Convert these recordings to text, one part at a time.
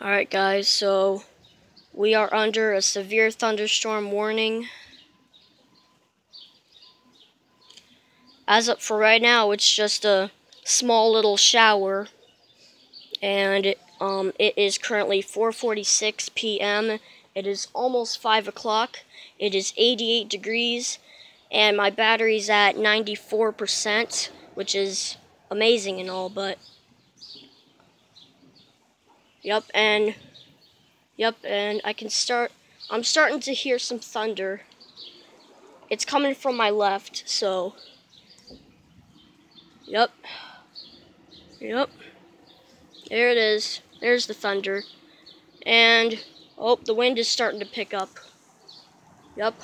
Alright guys, so we are under a severe thunderstorm warning. As of for right now, it's just a small little shower, and it is currently 4:46 p.m. It is almost 5 o'clock. It is 88 degrees, and my battery's at 94%, which is amazing and all, but Yep, and I'm starting to hear some thunder. It's coming from my left, so Yep. There it is. There's the thunder. And the wind is starting to pick up. Yep.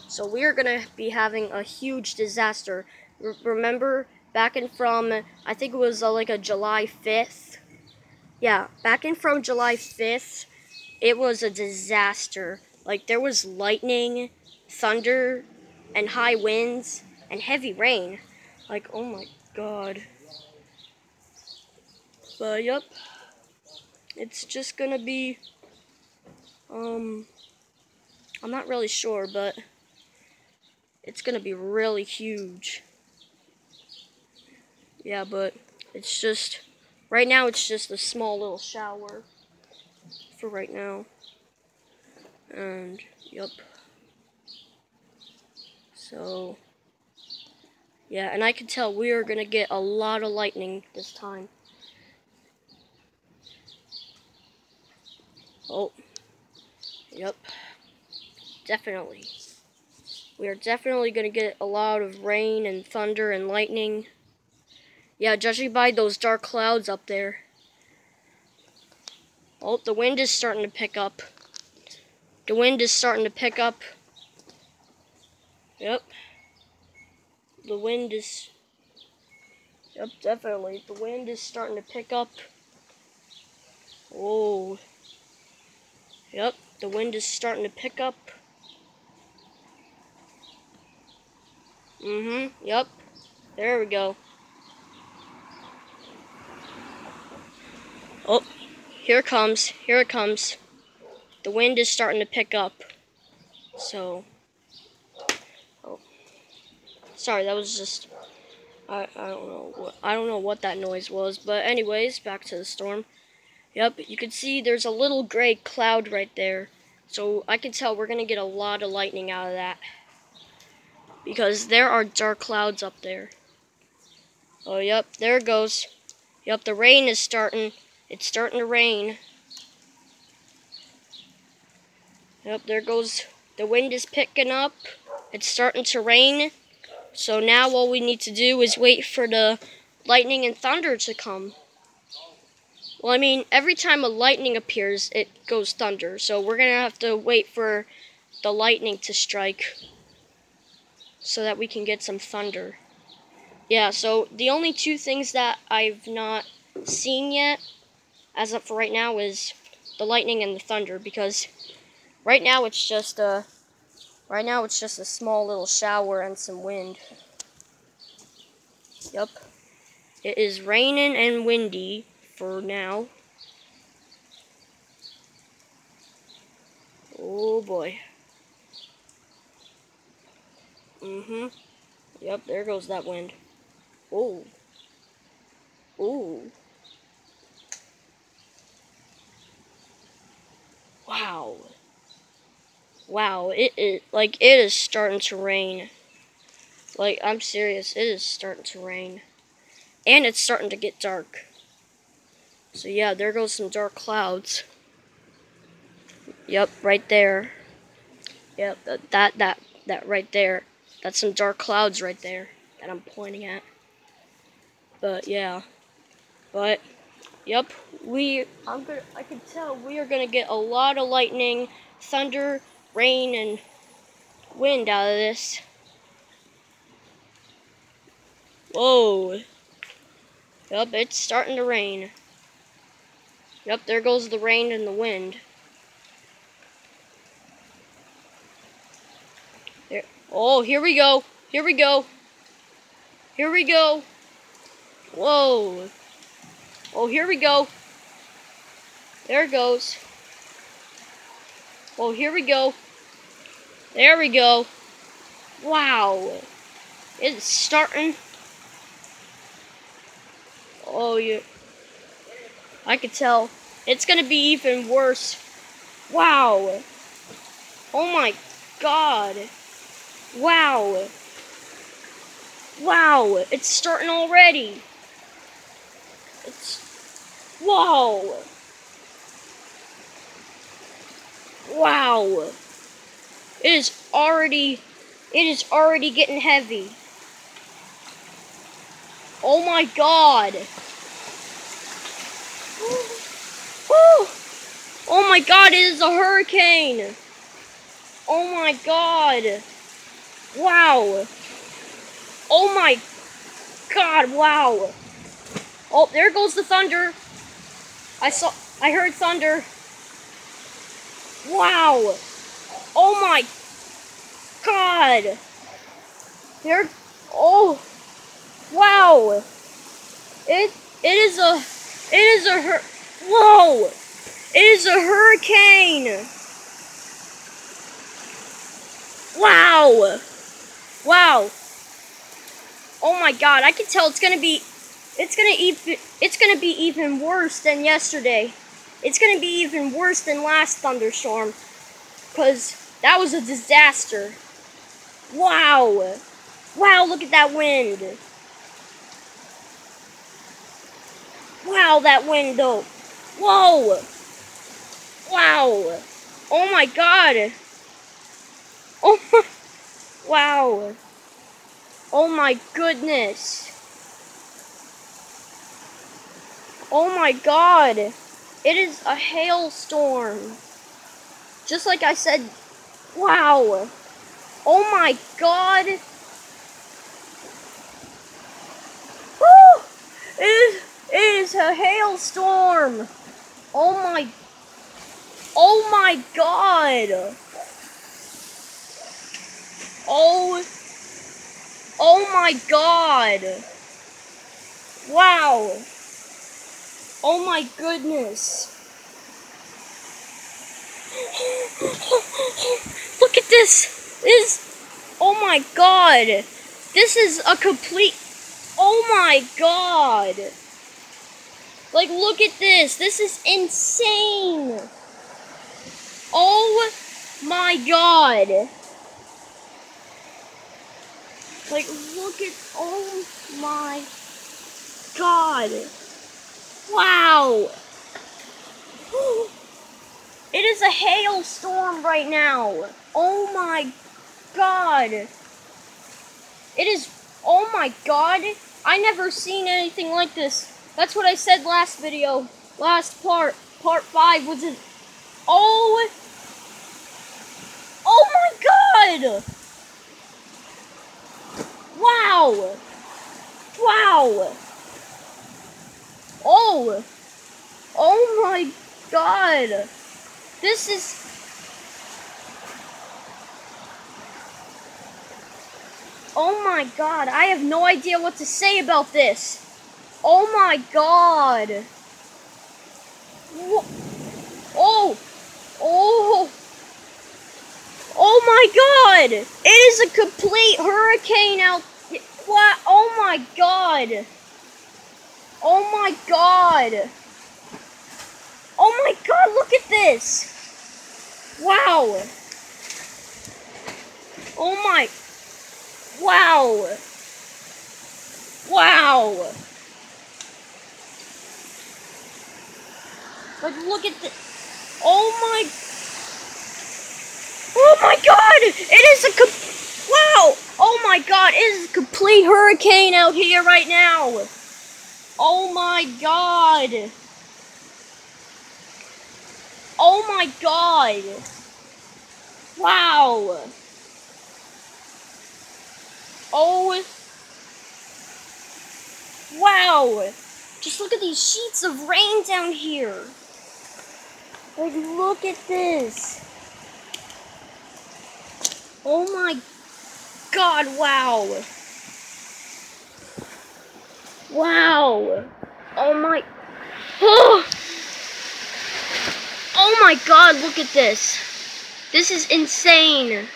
So we are gonna be having a huge disaster. Remember back in from I think it was like a July 5th. Yeah, back in from July 5th, it was a disaster. Like there was lightning, thunder, and high winds and heavy rain. Like, oh my god. But yep. It's just gonna be I'm not really sure, but it's gonna be really huge. Yeah, but it's just right now it's just a small little shower for right now. And yep. So yeah, and I can tell we are gonna get a lot of lightning this time. Oh, yep, definitely. We are definitely gonna get a lot of rain and thunder and lightning. Yeah, judging by those dark clouds up there. Oh, the wind is starting to pick up. The wind is starting to pick up. Yep. The wind is... Yep, definitely. The wind is starting to pick up. Oh. Yep, the wind is starting to pick up. Yep. There we go. Oh, here it comes. Here it comes. The wind is starting to pick up. So... Oh. Sorry, that was just... I don't know what that noise was, but anyways, back to the storm. Yep, you can see there's a little gray cloud right there. So I can tell we're gonna get a lot of lightning out of that. Because there are dark clouds up there. Oh yep, there it goes. Yep, the rain is starting. It's starting to rain. Yep, there goes. The wind is picking up. It's starting to rain. So now all we need to do is wait for the lightning and thunder to come. Well, I mean, every time a lightning appears, it goes thunder. So we're going to have to wait for the lightning to strike so that we can get some thunder. Yeah, so the only two things that I've not seen yet, as of for right now, is the lightning and the thunder. Because right now it's just a small little shower and some wind. Yep. It is raining and windy for now. Oh boy. Yep, there goes that wind. Oh. Ooh. Wow. Wow, it is starting to rain. Like, I'm serious, it is starting to rain. And it's starting to get dark. So yeah, there goes some dark clouds. Yep, right there. Yep, that right there. That's some dark clouds right there that I'm pointing at. But yeah. But yep, I can tell we are gonna get a lot of lightning, thunder, rain, and wind out of this. Whoa. Yep, it's starting to rain. Yep, there goes the rain and the wind. There. Oh, here we go. Here we go. Here we go. Whoa. Oh, here we go. There it goes. Well, here we go. There we go. Wow. It's starting. Oh, yeah. I could tell. It's gonna be even worse. Wow. Oh my God. Wow. Wow. It's starting already. It's. Whoa. Wow. It is already getting heavy. Oh my God. Oh, oh my God, it is a hurricane. Oh my God. Wow. Oh my God, wow. Oh, there goes the thunder. I heard thunder. Wow. Oh my God. There, oh, wow. Whoa. It is a hurricane. Wow. Wow. Oh my God, I can tell it's gonna be even worse than yesterday. It's gonna be even worse than last thunderstorm, because that was a disaster. Wow. Wow, look at that wind. Wow, that wind though. Whoa. Wow. Oh my God. Oh my, wow. Oh my goodness. Oh my God. It is a hailstorm. Just like I said. Wow. Oh my God. Woo! It is a hailstorm. Oh my God. Oh my God. Wow. Oh my goodness. Look at this. Oh my God. This is a complete, oh my God. Like, look at this. This is insane. Oh my God. Like, look at, oh my God. Wow. It is a hailstorm right now. Oh my God. It is, oh my God. I never seen anything like this. That's what I said last video. Last part 5 was it. Oh my God. Wow. Wow. Oh my God. This is, oh my God. I have no idea what to say about this. Oh my God. Oh. Oh. Oh my God. It is a complete hurricane out. What? Oh my God. Oh my God. Oh my God, look at this. Wow. Oh my. Wow. Wow. Like, look at this. Oh my. Oh my God. It is a wow. Oh my God. It is a complete hurricane out here right now. Oh my God. Oh my God. Wow. Oh. Wow. Just look at these sheets of rain down here. Like, look at this. Oh my God, wow. Wow. Oh my. Oh. my god, look at this. This is insane.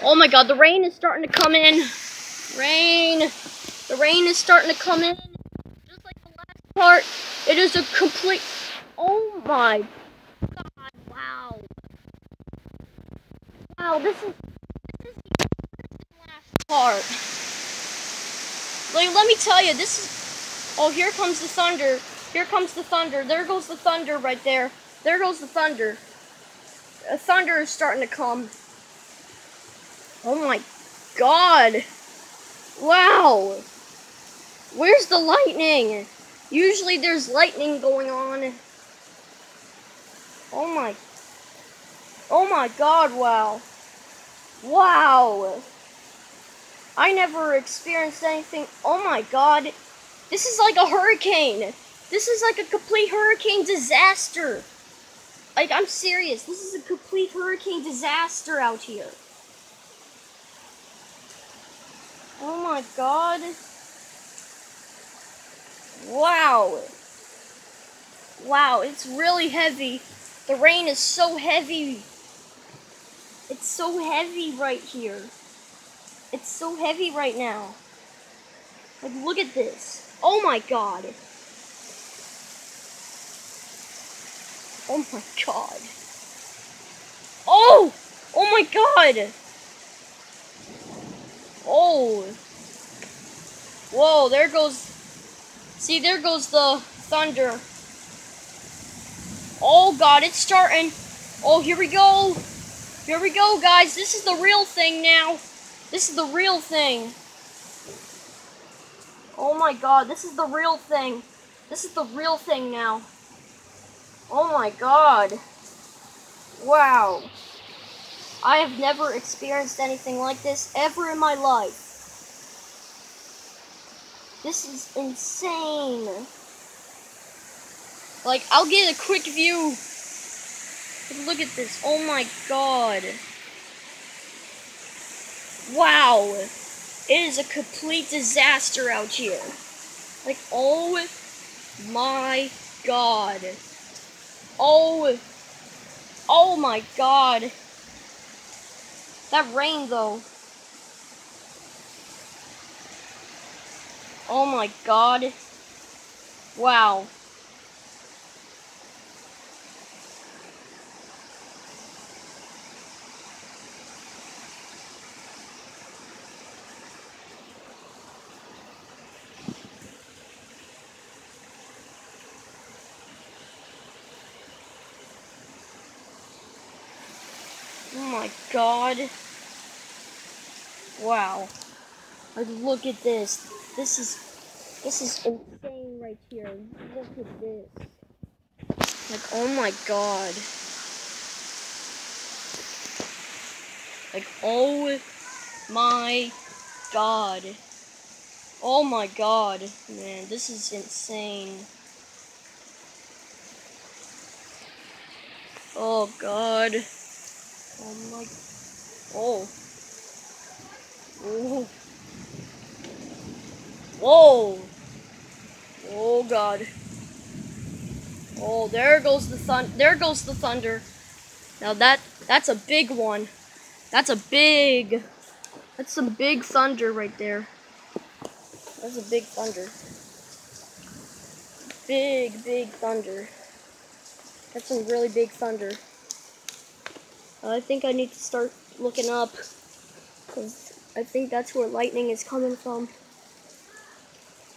Oh my god, the rain is starting to come in. Rain. The rain is starting to come in. Just like the last part, it is a complete... Oh my god, wow. Wow, this is the last part. Like, let me tell you, this is... Oh, here comes the thunder. Here comes the thunder. There goes the thunder right there. There goes the thunder. The thunder is starting to come. Oh my god. Wow. Where's the lightning? Usually there's lightning going on. Oh my god, wow. Wow. I never experienced anything. Oh my god. This is like a hurricane. This is like a complete hurricane disaster. Like, I'm serious. This is a complete hurricane disaster out here. Oh my god. Wow. Wow, it's really heavy. The rain is so heavy. It's so heavy right here. It's so heavy right now. Like, look at this. Oh my god. Oh my god. Oh! Oh my god! Oh. Whoa, there goes... See, there goes the thunder. Oh god, it's starting. Oh, here we go. Here we go, guys. This is the real thing now. This is the real thing. Oh my god, this is the real thing. This is the real thing now. Oh my god. Wow. I have never experienced anything like this ever in my life. This is insane. Like, I'll get a quick view. Look at this. Oh my god. Wow. It is a complete disaster out here. Like, oh my god. Oh my god. That rain, though. Oh my god. Wow. Oh my god. Wow. Like, look at this. This is insane right here. Look at this. Like, oh my god. Like, oh my god. Oh my god. Man, this is insane. Oh god. Oh my... Oh. Oh. Whoa. Oh god. Oh, there goes the thunder. Now that's a big one. That's some big thunder right there. That's a big thunder. Big thunder. That's some really big thunder. I think I need to start looking up, because I think that's where lightning is coming from.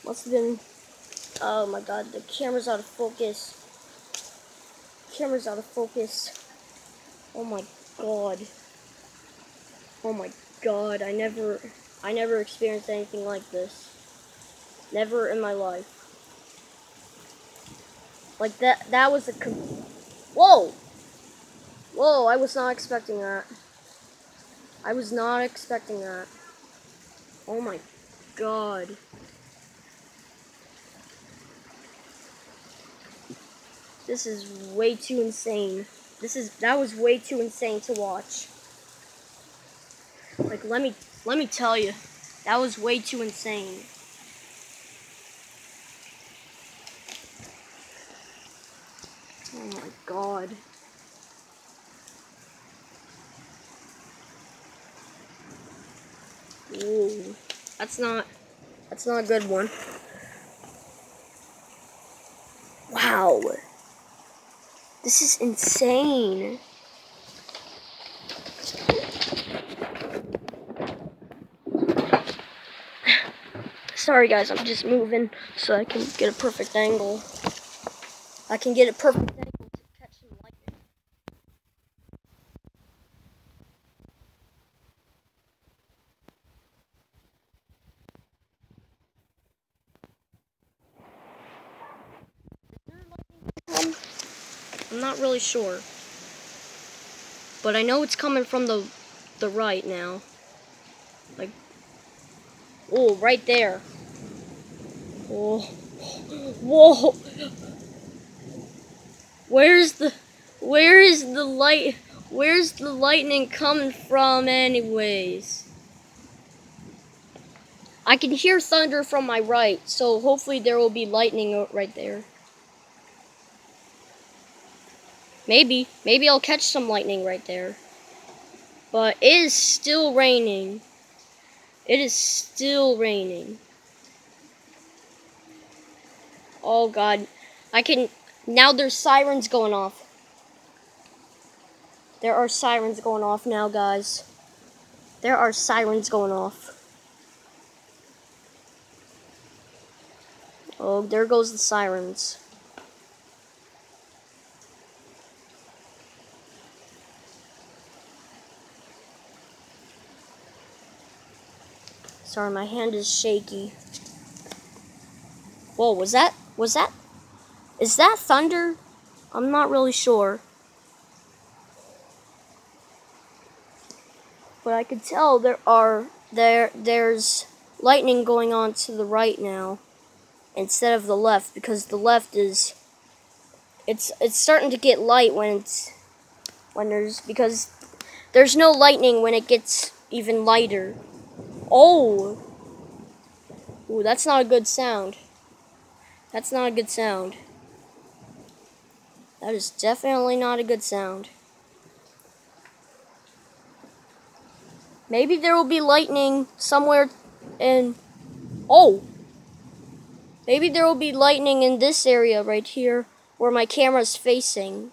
Must have been... Oh my god, the camera's out of focus. Camera's out of focus. Oh my god. Oh my god, I never experienced anything like this. Never in my life. Like, that was a... Whoa! Whoa, I was not expecting that. I was not expecting that. Oh my god. This is way too insane. That was way too insane to watch. Like, let me tell you, that was way too insane. Oh my god. Ooh, that's not a good one. Wow. This is insane. Sorry guys, I'm just moving so I can get a perfect angle. I can get a perfect angle to catch some lightning. I'm not really sure. But I know it's coming from the right now. Like, oh, right there. Oh, whoa! Where is the lightning coming from, anyways? I can hear thunder from my right, so hopefully there will be lightning right there. Maybe I'll catch some lightning right there. But it is still raining. It is still raining. Oh god. Now there's sirens going off. There are sirens going off now, guys. There are sirens going off. Oh, there goes the sirens. Sorry, my hand is shaky. Whoa, is that thunder? I'm not really sure. But I could tell there's lightning going on to the right now instead of the left, because the left is it's starting to get light because there's no lightning when it gets even lighter. Oh. Ooh, that's not a good sound. That's not a good sound. That is definitely not a good sound. Maybe there will be lightning somewhere in... Oh! Maybe there will be lightning in this area right here where my camera's facing.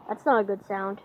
That's not a good sound.